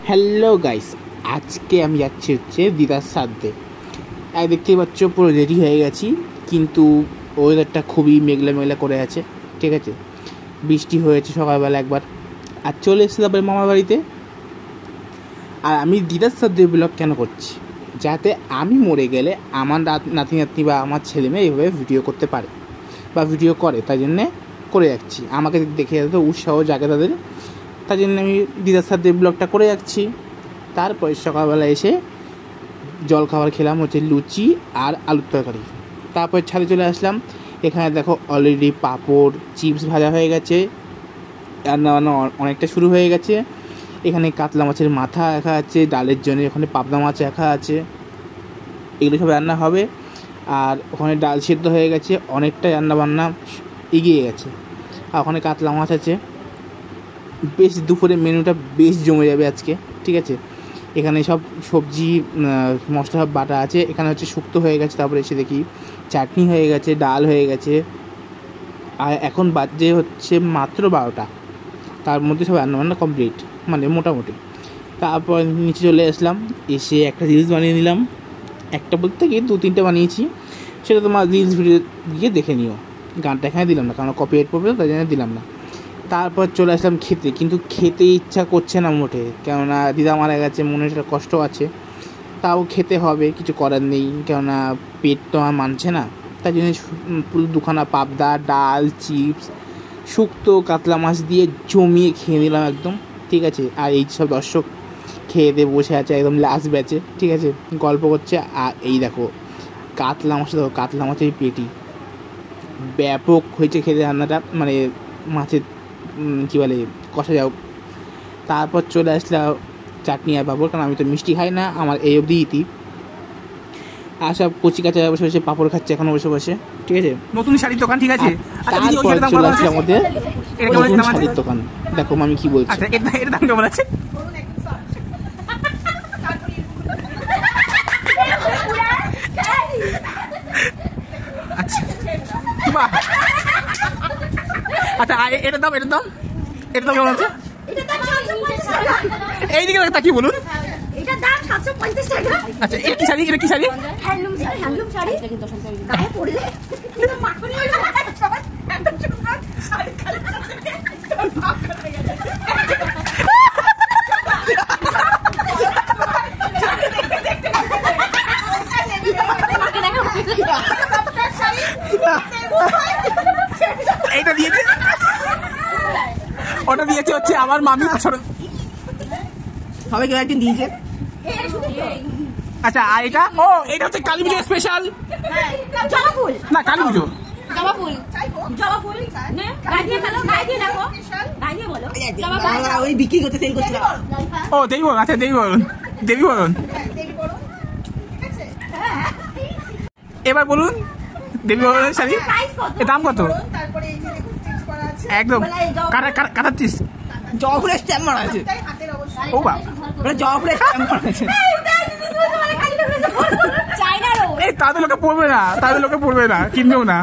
Hello guys, আজকে আমি যাচ্ছি দিদার সাথে। দেখতেই পাচ্ছ পুরো রেডি হয়ে গেছি, কিন্তু ওয়েদারটা খুবই মেঘলা মেঘলা করে আছে। ঠিক আছে, বৃষ্টি হয়েছে সকালবেলা একবার, আর চলে এসেছি তারপরে মামার বাড়িতে। আর আমি দিদার সাথে ব্লগ কেন করছি? যাতে আমি মরে গেলে আমার নাতি নাতনি বা আমার ছেলে মেয়ে এইভাবে ভিডিও করতে পারে বা ভিডিও করে, তাই জন্যে করে যাচ্ছি। আমাকে দেখে যাতে উৎসাহ জাগে তাদের, তাই জন্য আমি দিদার সাথে ব্লগটা করে যাচ্ছি। তারপরে সকালবেলা এসে জলখাবার খেলাম হচ্ছে লুচি আর আলুর তরকারি। তারপর ছাদে চলে আসলাম। এখানে দেখো অলরেডি পাঁপড় চিপস ভাজা হয়ে গেছে, রান্নাবান্না অনেকটা শুরু হয়ে গেছে। এখানে কাতলা মাছের মাথা রাখা আছে ডালের জন্য, ওখানে পাবদা মাছ রাখা আছে, এগুলো সব রান্না হবে। আর ওখানে ডাল সেদ্ধ হয়ে গেছে, অনেকটা রান্নাবান্না এগিয়ে গেছে। আর ওখানে কাতলা মাছ আছে। বেশ দুপুরের মেনুটা বেশ জমে যাবে আজকে। ঠিক আছে, এখানে সব সবজি মশলা সব বাটা আছে। এখানে হচ্ছে শুক্তো হয়ে গেছে, তারপরে এসে দেখি চাটনি হয়ে গেছে, ডাল হয়ে গেছে। আর এখন বাজে হচ্ছে মাত্র 12টা, তার মধ্যে সব রান্নাবান্না কমপ্লিট, মানে মোটামুটি। তারপর নিচে চলে আসলাম, এসে একটা রিলস বানিয়ে নিলাম। একটা বলতে গিয়ে 2-3টে বানিয়েছি, সেটা তোমার রিলস ভিডিও গিয়ে দেখে নিও। গানটা এখানে দিলাম না, কারণ কপিরাইট প্রবলেম, তাই জন্য দিলাম না। তারপর চলে আসলাম খেতে, কিন্তু খেতে ইচ্ছা করছে না মোটে, কেননা দিদা মারা গেছে, মনে একটা কষ্ট আছে। তাও খেতে হবে, কিছু করার নেই, কেননা পেট তো আমার মানছে না। তাই জন্য পুরো দুখানা পাবদা, ডাল, চিপস, শুক্তো, কাতলা মাছ দিয়ে জমিয়ে খেয়ে নিলাম একদম। ঠিক আছে, আর এই সব দর্শক খেয়ে দিয়ে বসে আছে একদম লাস্ট ব্যাচে। ঠিক আছে, গল্প করছে। আর এই দেখো কাতলা মাছ, দেখো কাতলা মাছের পেটি ব্যাপক হয়েছে খেতে রান্নাটা, মানে মাছের কী বলে কষা যাও। তারপর চলে আসলাম চাটনি আর পাঁপড়, কারণ আমি তো মিষ্টি খাই না, আমার এই অবধি ইতি। আর সব কচি কাঁচা বসে বসে পাঁপড় খাচ্ছে এখনো বসে বসে। ঠিক আছে, নতুন শাড়ির দোকান। ঠিক আছে, তারপর চলে আসছে আমাদের নতুন শাড়ির দোকান। দেখো আমি কি বলছি। আচ্ছা, এর দাম কেমন আছে? আচ্ছা, বাহ। আচ্ছা, এটার দাম কেমন আছে? এইদিকে তাকিয়ে বলুন। এটার দাম 750 টাকা। আচ্ছা, এটা কি শাড়ি? হ্যান্ডলুম শাড়ি। গায়ে পরলে এটা মাখন হয়ে যাবে। সবাই এত সুন্দর শাড়ি কালে তোর ভাব করে গেছে। এইটা দিয়েছে, ওটা দিয়েছে হচ্ছে আমার মামি। সবাই কেউ একদিন দিয়েছে। আচ্ছা, আর এটা এটা হচ্ছে কালী পুজো স্পেশাল। জবা ফুল না, কালী পুজো জবা ফুল নে গাইয়ে ফেলো, গাইয়ে রাখো, গাইয়ে বলো জবা ফুল। ওই বিক্রি করতে সেল করতে। ও দেবী বলুন। আচ্ছা, দেবী বলুন। ঠিক আছে, এবার বলুন দেবী বলুন শাড়ি এর দাম কত? তারপরে এই যে দেখুন স্টিচ করা আছে। একদম কাটাচ্ছিস। জবা ফুলের স্ট্যাম্প মারা আছে। তাই হাতের অবশ্যই। ও বাবা, মানে জবা ফুলের স্ট্যাম্প মারা আছে। চাইনা রো এই তাদের লোকে পড়বে না, কিনবেও না।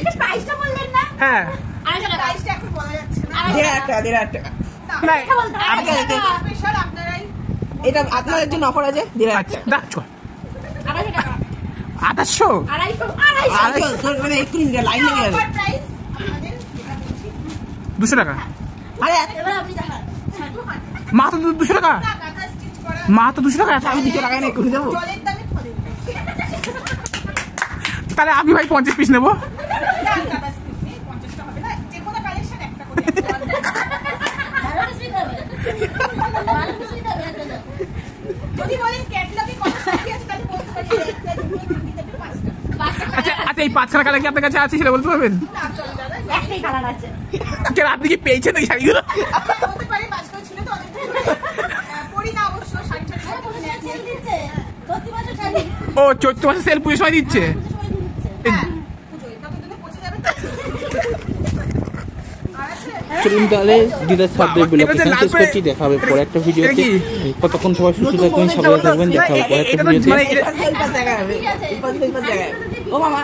এটা প্রাইসটা বললেন না? হ্যাঁ, 250 টাকা। প্রাইসটা এখন বলা যাচ্ছে না। 1.5 টাকা। না, স্পেশাল আপনারাই। এটা আপনাদের জন্য অফার আছে। আচ্ছা দেখো 250 টাকা। 2800। 250 মানে একটু লাইন লেগে যাবে। অফার প্রাইস আমাদের 200 টাকা। আরে এবার আপনি দেখান। মাত্র 200 টাকা। কাঁথা স্টিচ করা। মাত্র 200 টাকা। আমি 200 টাকায় না করে দেবো। জলের দামে ফলে। তাহলে আমি ভাই 50 পিস নেবো। কাঁথা স্টিচ নেই, 50 টা হবে না। যে কোনো কালেকশন একটা করে দিতে পারবেন। যদি বলেন ক্যাটালগে কত শাড়ি আছে তাহলে বলতে পারি একটা, দুটো, তিনটে, পাঁচটা। আচ্ছা, এই 5খানা কালার কি আপনার কাছে আছে সেটা বলতে পারবেন? না চলে দাদা। একটাই কালার আছে। আপনি কি পেয়েছেন এই শাড়িগুলো? হতে পারে বাজকাল ছিল তো অনেক পরি না অবশ্য শাড়িটা সেল দিচ্ছে। প্রতি বছর শাড়ি ও চৈত্র মাসে সেল পুজোর সময় দিচ্ছে। পুজোয় ততদিনে পৌঁছে যাবে তো। চলুন তাহলে দিদার সাথে ব্লগ এখানে শেষ করছি। দেখা হবে পরে একটা ভিডিওতে। কতক্ষণ সবাই সুস্থ থাকবেন, সবাই থাকবেন। দেখা হবে পরে একটা ভিডিওতে। ও মামা